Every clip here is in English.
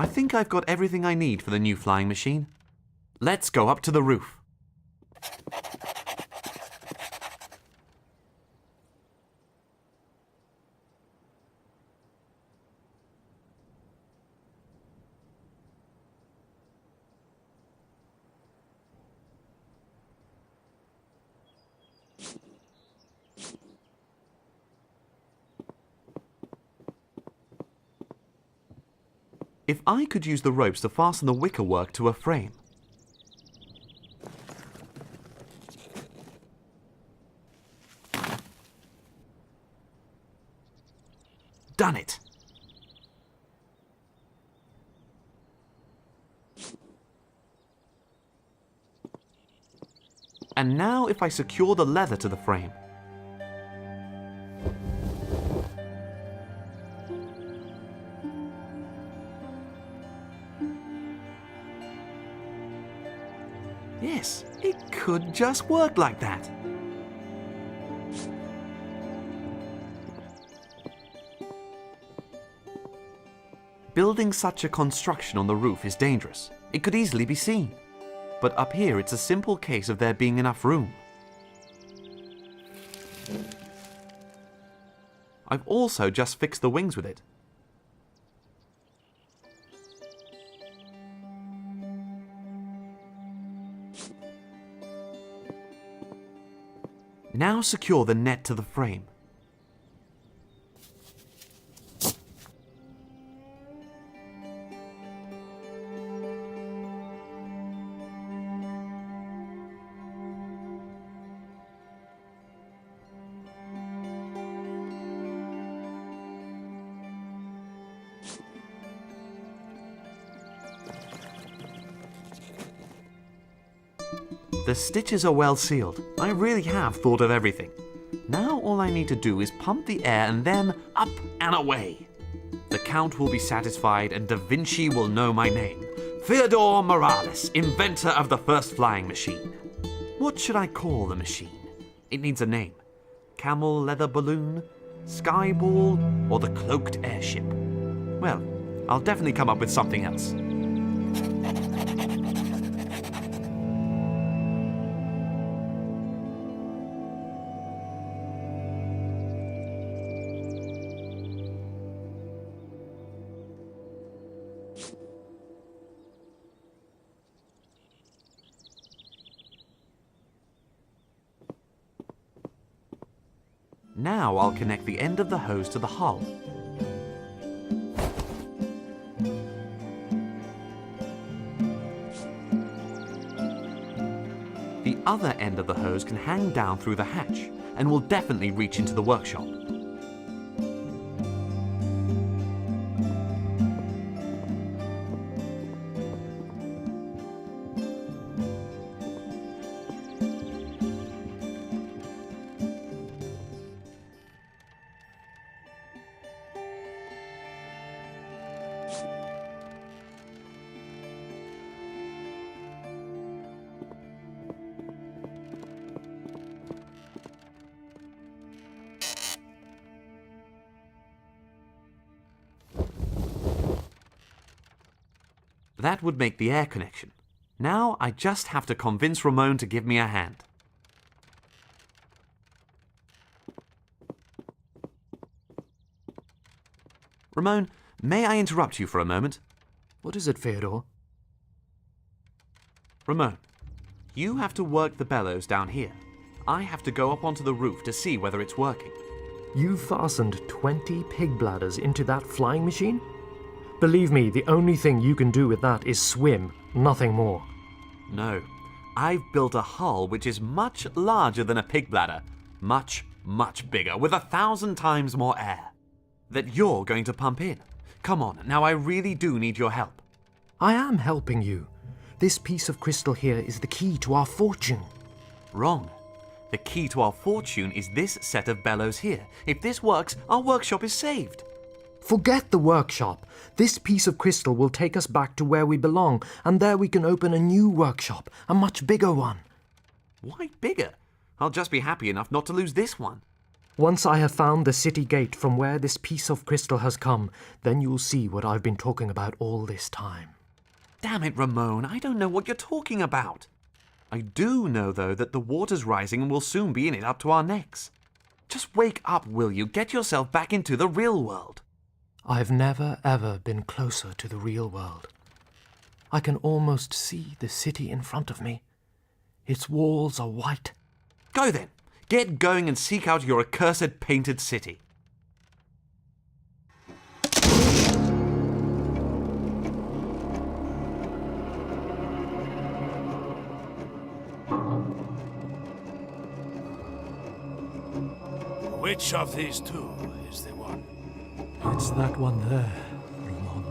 I think I've got everything I need for the new flying machine. Let's go up to the roof. If I could use the ropes to fasten the wickerwork to a frame. Done it! And now if I secure the leather to the frame. Yes, it could just work like that. Building such a construction on the roof is dangerous. It could easily be seen. But up here it's a simple case of there being enough room. I've also just fixed the wings with it. Now secure the net to the frame. The stitches are well sealed. I really have thought of everything. Now all I need to do is pump the air and then up and away. The Count will be satisfied and Da Vinci will know my name. Theodore Morales, inventor of the first flying machine. What should I call the machine? It needs a name. Camel leather balloon, sky ball, or the cloaked airship? Well, I'll definitely come up with something else. Now I'll connect the end of the hose to the hull. The other end of the hose can hang down through the hatch and will definitely reach into the workshop. That would make the air connection. Now I just have to convince Ramon to give me a hand. Ramon, may I interrupt you for a moment? What is it, Theodore? Ramon, you have to work the bellows down here. I have to go up onto the roof to see whether it's working. You fastened 20 pig bladders into that flying machine? Believe me, the only thing you can do with that is swim, nothing more. No, I've built a hull which is much larger than a pig bladder. Much, much bigger, with 1,000 times more air. That you're going to pump in. Come on, now I really do need your help. I am helping you. This piece of crystal here is the key to our fortune. Wrong. The key to our fortune is this set of bellows here. If this works, our workshop is saved. Forget the workshop. This piece of crystal will take us back to where we belong, and there we can open a new workshop, a much bigger one. Why bigger? I'll just be happy enough not to lose this one. Once I have found the city gate from where this piece of crystal has come, then you'll see what I've been talking about all this time. Damn it, Ramon, I don't know what you're talking about. I do know, though, that the water's rising and we'll soon be in it up to our necks. Just wake up, will you? Get yourself back into the real world. I've never, ever been closer to the real world. I can almost see the city in front of me. Its walls are white. Go then. Get going and seek out your accursed painted city. Which of these two is the one? It's that one there, Ramon.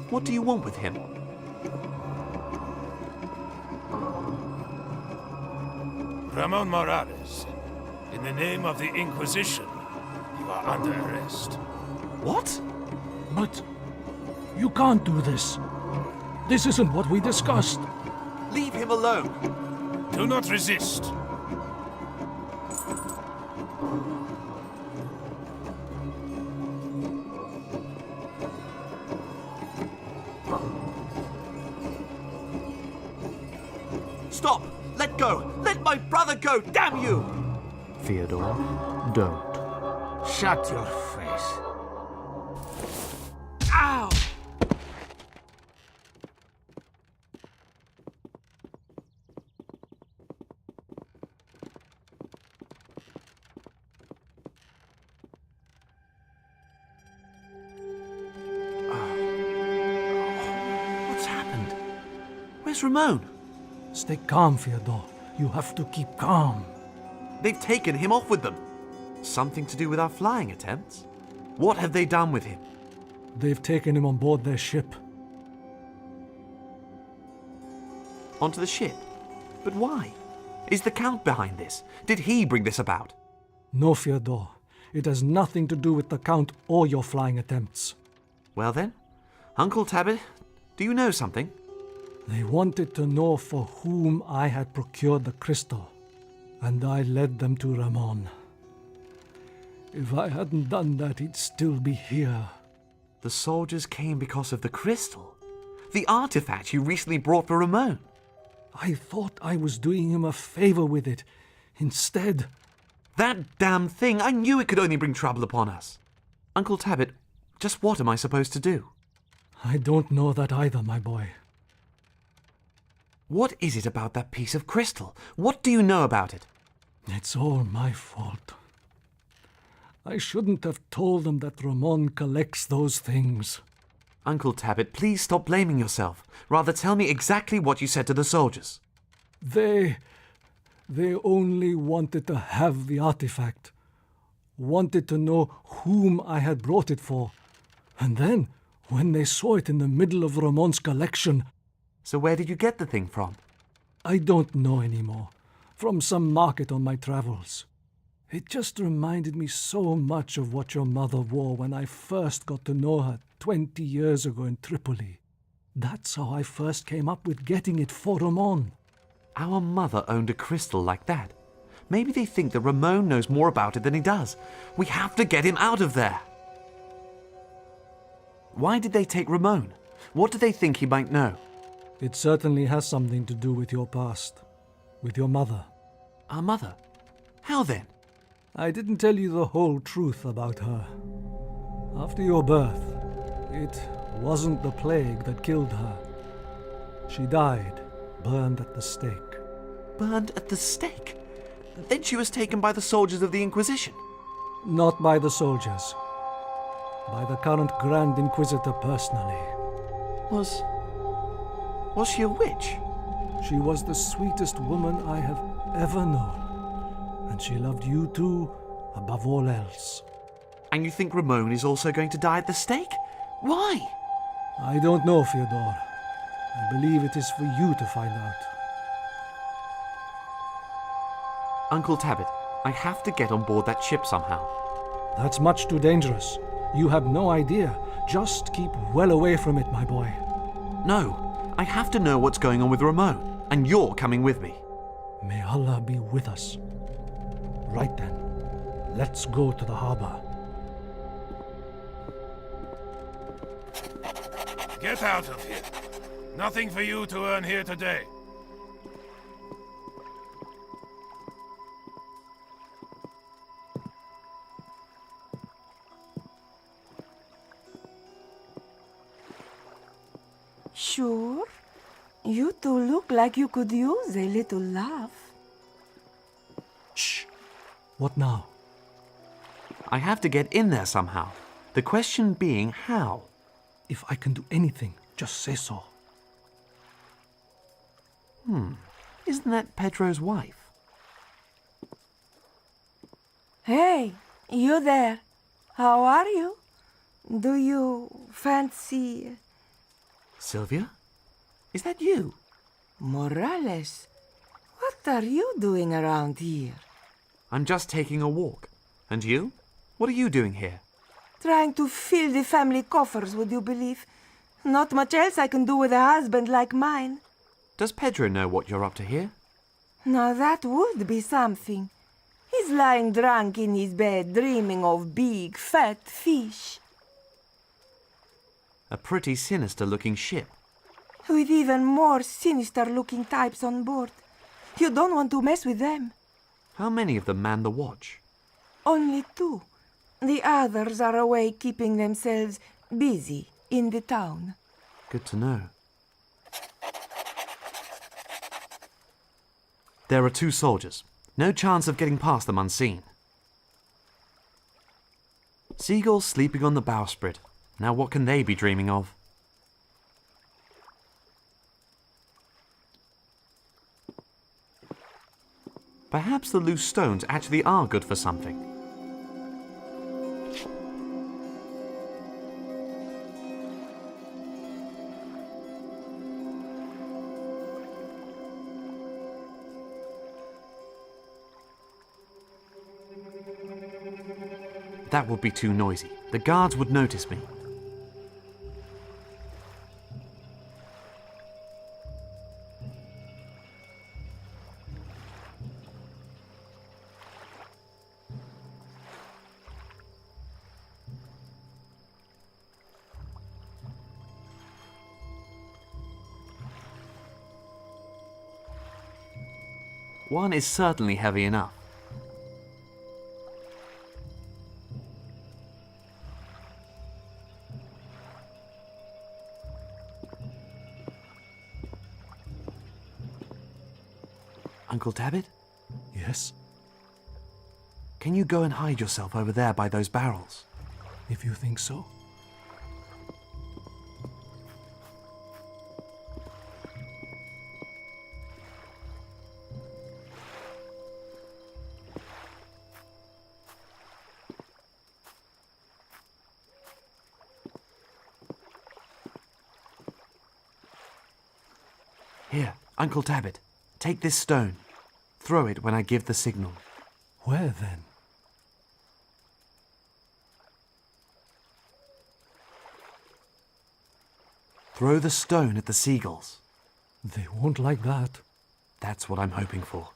What do you want with him? Ramon Morales, in the name of the Inquisition, you are under arrest. What? But you can't do this. This isn't what we discussed. Leave him alone. Do not resist. Stop! Let go! Let my brother go! Damn you! Theodore, don't. Shut your face. Ow! What's happened? Where's Ramon? Stay calm, Fyodor. You have to keep calm. They've taken him off with them. Something to do with our flying attempts? What have they done with him? They've taken him on board their ship. Onto the ship? But why? Is the Count behind this? Did he bring this about? No, Fyodor. It has nothing to do with the Count or your flying attempts. Well then, Uncle Tabit, do you know something? They wanted to know for whom I had procured the crystal, and I led them to Ramon. If I hadn't done that, he'd still be here. The soldiers came because of the crystal. The artifact you recently brought for Ramon. I thought I was doing him a favor with it. Instead, That damn thing! I knew it could only bring trouble upon us. Uncle Tabit, just what am I supposed to do? I don't know that either, my boy. What is it about that piece of crystal? What do you know about it? It's all my fault. I shouldn't have told them that Ramon collects those things. Uncle Tabit, please stop blaming yourself. Rather tell me exactly what you said to the soldiers. They only wanted to have the artifact. Wanted to know whom I had brought it for. And then, when they saw it in the middle of Ramon's collection, So where did you get the thing from? I don't know anymore. From some market on my travels. It just reminded me so much of what your mother wore when I first got to know her 20 years ago in Tripoli. That's how I first came up with getting it for Ramon. Our mother owned a crystal like that. Maybe they think that Ramon knows more about it than he does. We have to get him out of there. Why did they take Ramon? What do they think he might know? It certainly has something to do with your past. With your mother. Our mother? How then? I didn't tell you the whole truth about her. After your birth, it wasn't the plague that killed her. She died, burned at the stake. Burned at the stake? Then she was taken by the soldiers of the Inquisition. Not by the soldiers. By the current Grand Inquisitor personally. Was she a witch? She was the sweetest woman I have ever known. And she loved you too, above all else. And you think Ramon is also going to die at the stake? Why? I don't know, Fyodor. I believe it is for you to find out. Uncle Tabit, I have to get on board that ship somehow. That's much too dangerous. You have no idea. Just keep well away from it, my boy. No, I have to know what's going on with Ramon, and you're coming with me. May Allah be with us. Right then, Let's go to the harbor. Get out of here. Nothing for you to earn here today. Sure. You two look like you could use a little laugh. Shh. What now? I have to get in there somehow. The question being how. If I can do anything, just say so. Isn't that Pedro's wife? Hey, you there. How are you? Do you fancy Sylvia? Is that you? Morales? What are you doing around here? I'm just taking a walk. And you? What are you doing here? Trying to fill the family coffers, would you believe? Not much else I can do with a husband like mine. Does Pedro know what you're up to here? Now that would be something. He's lying drunk in his bed, dreaming of big, fat fish. A pretty sinister-looking ship. With even more sinister-looking types on board. You don't want to mess with them. How many of them man the watch? Only two. The others are away keeping themselves busy in the town. Good to know. There are 2 soldiers. No chance of getting past them unseen. Seagulls sleeping on the bowsprit. Now what can they be dreaming of? Perhaps the loose stones actually are good for something. That would be too noisy. The guards would notice me. One is certainly heavy enough. Uncle Tabbit? Yes? Can you go and hide yourself over there by those barrels? If you think so. Here, Uncle Tabbit, take this stone. Throw it when I give the signal. Where then? Throw the stone at the seagulls. They won't like that. That's what I'm hoping for.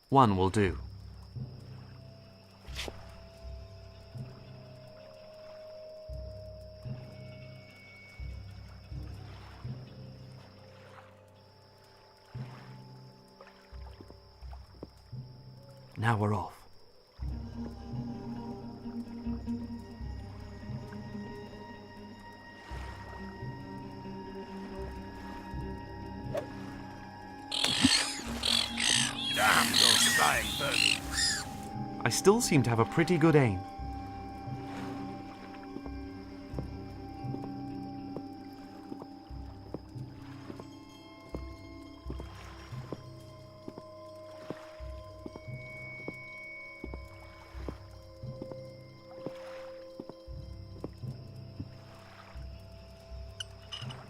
One will do. Now we're off. Damn those flying birdies. I still seem to have a pretty good aim.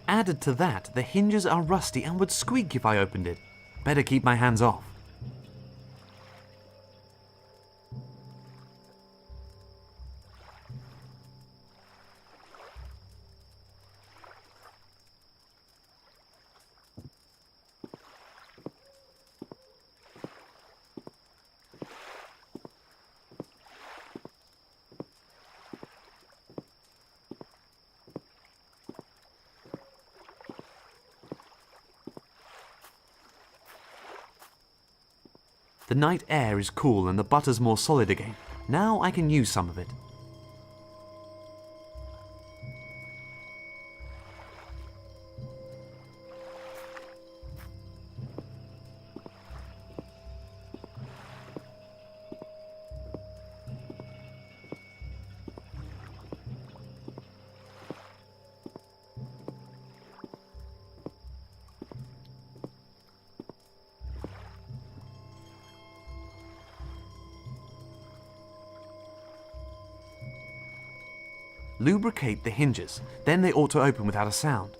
Added to that, the hinges are rusty and would squeak if I opened it. Better keep my hands off. The night air is cool and the butter's more solid again. Now I can use some of it. Lubricate the hinges, then they ought to open without a sound.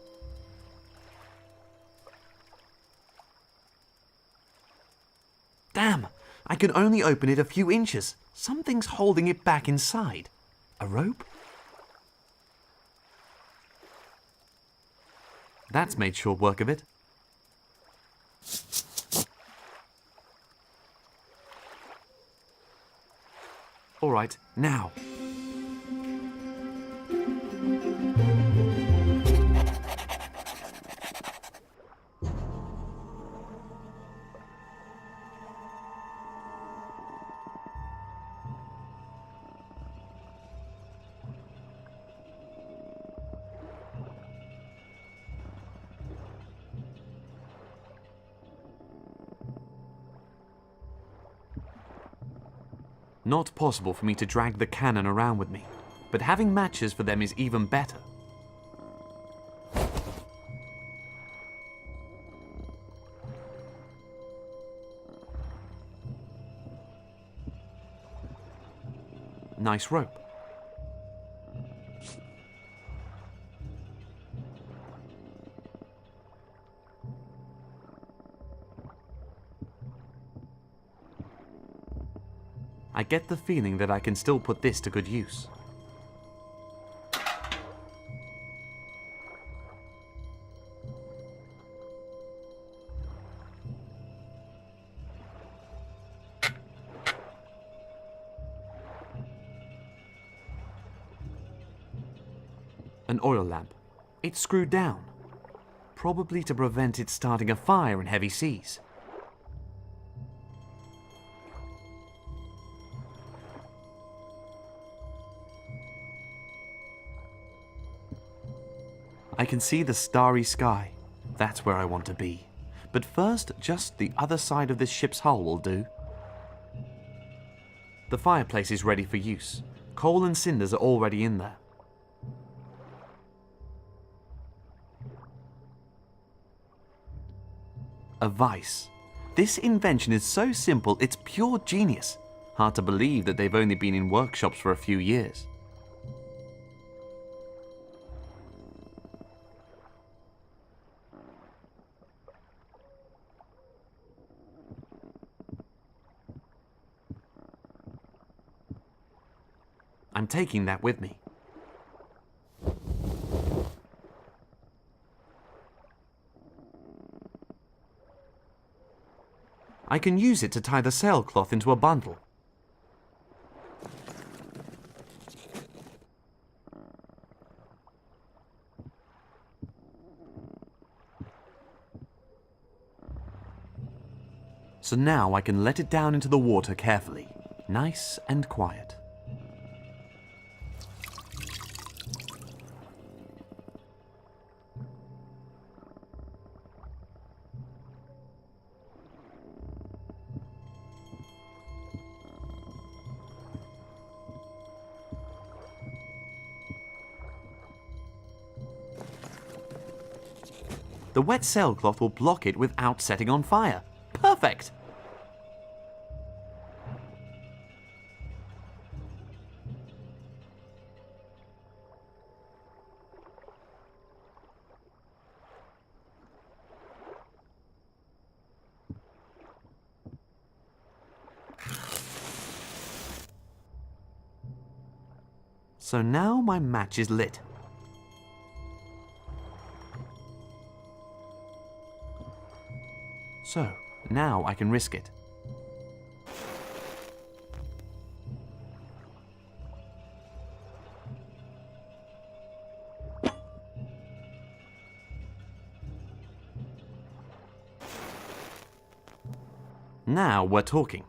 Damn! I can only open it a few inches. Something's holding it back inside. A rope? That's made short work of it. All right, now. Not possible for me to drag the cannon around with me, but having matches for them is even better. Nice rope. I get the feeling that I can still put this to good use. An oil lamp. It's screwed down, probably to prevent it starting a fire in heavy seas. I can see the starry sky. That's where I want to be. But first, just the other side of this ship's hull will do. The fireplace is ready for use. Coal and cinders are already in there. A vice. This invention is so simple, it's pure genius. Hard to believe that they've only been in workshops for a few years. I'm taking that with me. I can use it to tie the sailcloth into a bundle. So now I can let it down into the water carefully, nice and quiet. The wet sailcloth will block it without setting on fire. Perfect! So now my match is lit. So, now I can risk it. Now we're talking.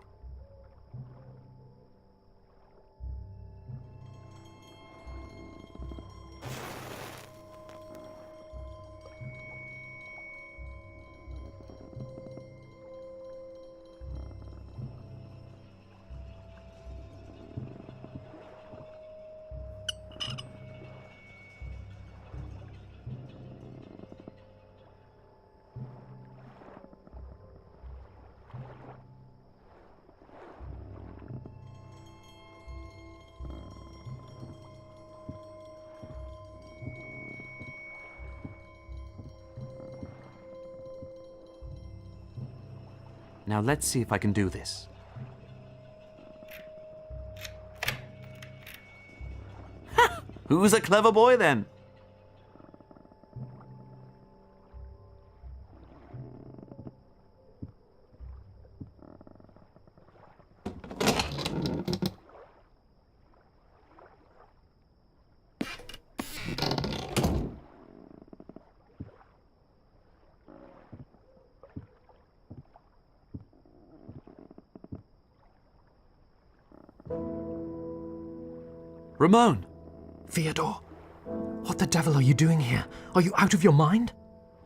Now let's see if I can do this. Ha! Who's a clever boy then? Ramon! Theodore, what the devil are you doing here? Are you out of your mind?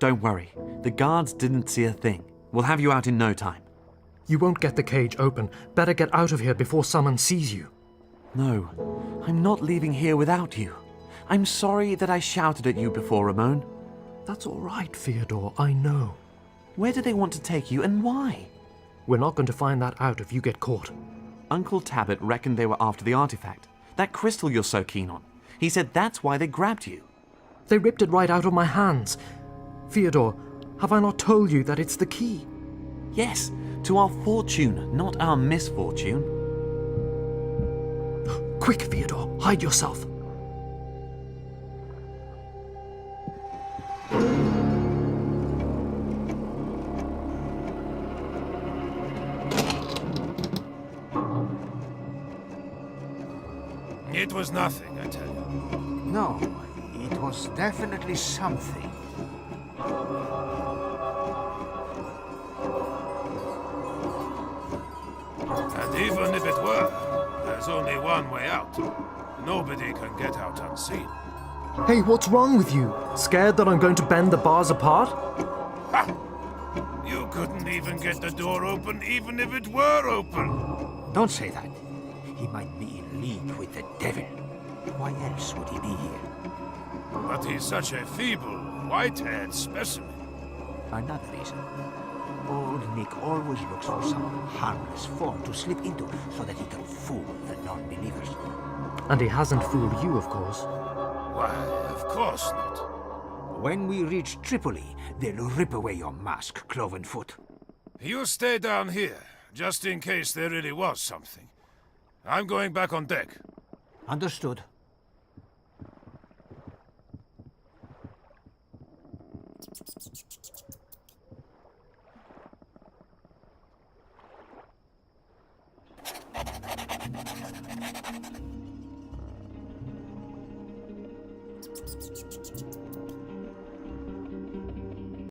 Don't worry. The guards didn't see a thing. We'll have you out in no time. You won't get the cage open. Better get out of here before someone sees you. No, I'm not leaving here without you. I'm sorry that I shouted at you before, Ramon. That's all right, Theodore, I know. Where do they want to take you and why? We're not going to find that out if you get caught. Uncle Tabit reckoned they were after the artifact. That crystal you're so keen on. He said that's why they grabbed you. They ripped it right out of my hands. Theodore, have I not told you that it's the key? Yes, to our fortune, not our misfortune. Quick, Theodore, hide yourself. It was nothing, I tell you. No, it was definitely something. And even if it were, there's only one way out. Nobody can get out unseen. Hey, what's wrong with you? Scared that I'm going to bend the bars apart? Ha! You couldn't even get the door open, even if it were open. Don't say that. He might be in league with the devil. Why else would he be here? But he's such a feeble, white-haired specimen. Another reason. Old Nick always looks for some harmless form to slip into so that he can fool the non-believers. And he hasn't fooled you, of course. Why, of course not. When we reach Tripoli, they'll rip away your mask, Clovenfoot. You stay down here, just in case there really was something. I'm going back on deck. Understood.